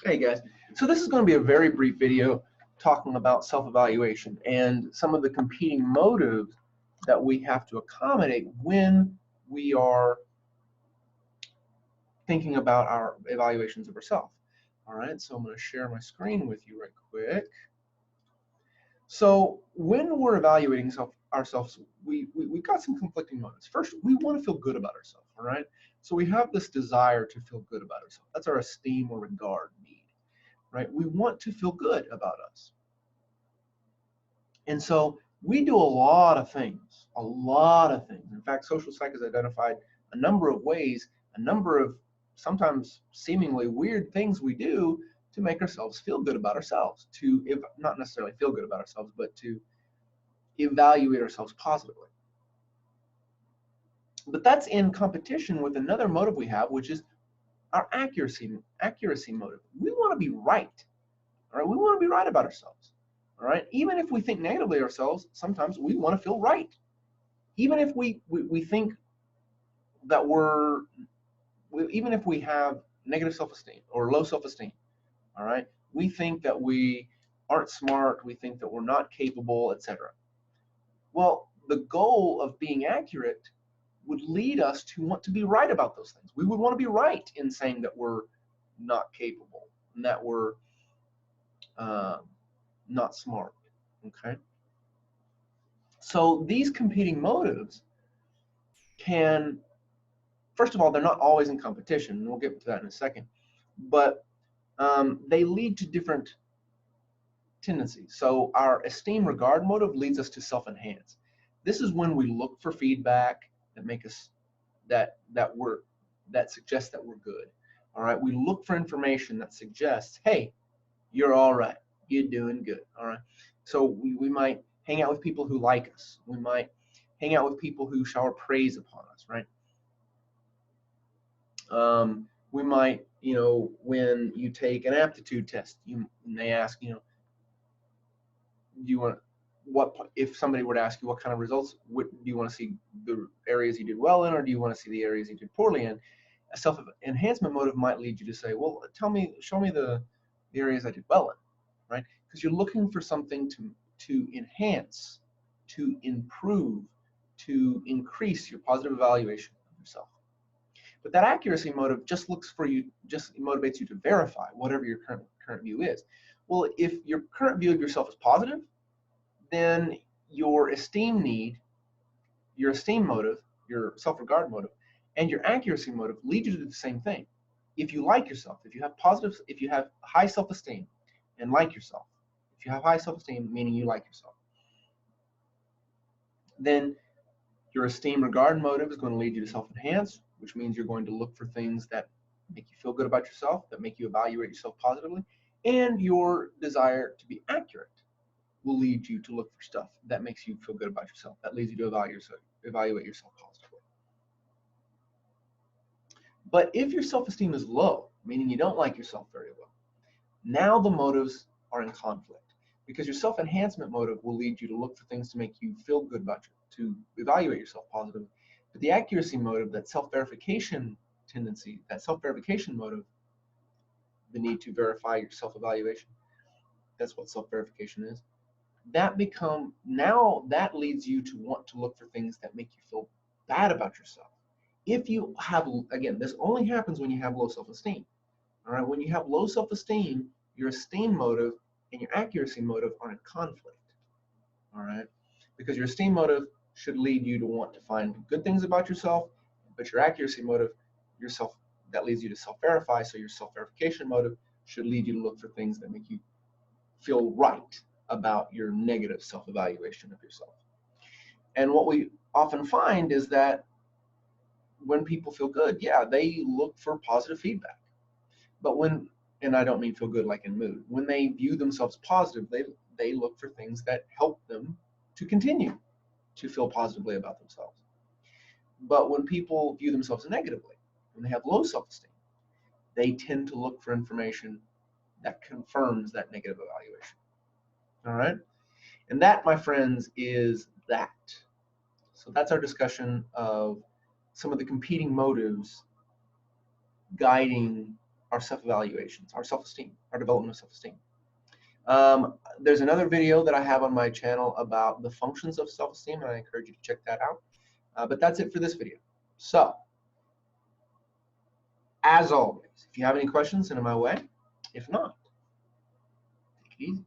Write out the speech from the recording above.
Hey guys, so this is going to be a very brief video talking about self-evaluation and some of the competing motives that we have to accommodate when we are thinking about our evaluations of ourselves. All right, so I'm going to share my screen with you right quick. So when we're evaluating ourselves, we've got some conflicting motives. First, we want to feel good about ourselves, all right? So we have this desire to feel good about ourselves. That's our esteem or regard need, right? We want to feel good about us. And so we do a lot of things, a lot of things. In fact, social psych has identified a number of ways, a number of sometimes seemingly weird things we do to make ourselves feel good about ourselves, to not necessarily feel good about ourselves, but to evaluate ourselves positively. But that's in competition with another motive we have, which is our accuracy motive. We want to be right. All right, we want to be right about ourselves. All right, even if we think negatively of ourselves, sometimes we want to feel right. Even if we think that even if we have negative self-esteem or low self-esteem, all right, we think that we aren't smart, we think that we're not capable, etc. Well, the goal of being accurate would lead us to want to be right about those things. We would want to be right in saying that we're not capable and that we're not smart. Okay. So these competing motives can, first of all, they're not always in competition, and we'll get to that in a second, but they lead to different tendencies. So our esteem regard motive leads us to self-enhance. This is when we look for feedback that make us that suggests that we're good. All right, we look for information that suggests, hey, you're all right, you're doing good. All right, so we might hang out with people who like us. We might hang out with people who shower praise upon us, right? We might, when you take an aptitude test, and they ask, do you want, if somebody were to ask you what kind of results, do you want to see the areas you did well in, or do you want to see the areas you did poorly in? A self-enhancement motive might lead you to say, well, show me the areas I did well in, right? Because you're looking for something to enhance, to improve, to increase your positive evaluation of yourself. But that accuracy motive just motivates you to verify whatever your current view is. Well, if your current view of yourself is positive, then your esteem need, your esteem motive, your self-regard motive, and your accuracy motive lead you to do the same thing. If you like yourself, if you have high self-esteem and like yourself, if you have high self-esteem, meaning you like yourself, then your esteem regard motive is going to lead you to self-enhance, which means you're going to look for things that make you feel good about yourself, that make you evaluate yourself positively, and your desire to be accurate will lead you to look for stuff that makes you feel good about yourself, that leads you to evaluate yourself positively. But if your self-esteem is low, meaning you don't like yourself very well, now the motives are in conflict, because your self-enhancement motive will lead you to look for things to make you feel good about to evaluate yourself positively. But the accuracy motive, that self-verification tendency, that self-verification motive, the need to verify your self-evaluation, that's what self-verification is, that leads you to want to look for things that make you feel bad about yourself. If you have, again, this only happens when you have low self-esteem. All right, when you have low self-esteem, your esteem motive and your accuracy motive are in conflict. All right, because your esteem motive should lead you to want to find good things about yourself, but your accuracy motive, that leads you to self-verify. So your self-verification motive should lead you to look for things that make you feel right about your negative self-evaluation of yourself. And what we often find is that when people feel good, yeah, they look for positive feedback. But and I don't mean feel good like in mood, when they view themselves positive, they look for things that help them to continue to feel positively about themselves. But when people view themselves negatively, when they have low self-esteem, they tend to look for information that confirms that negative evaluation. All right? And that, my friends, is that. So that's our discussion of some of the competing motives guiding our self-evaluations, our self-esteem, our development of self-esteem. There's another video that I have on my channel about the functions of self-esteem, and I encourage you to check that out. But that's it for this video. So, as always, if you have any questions, send them my way. If not, take it easy.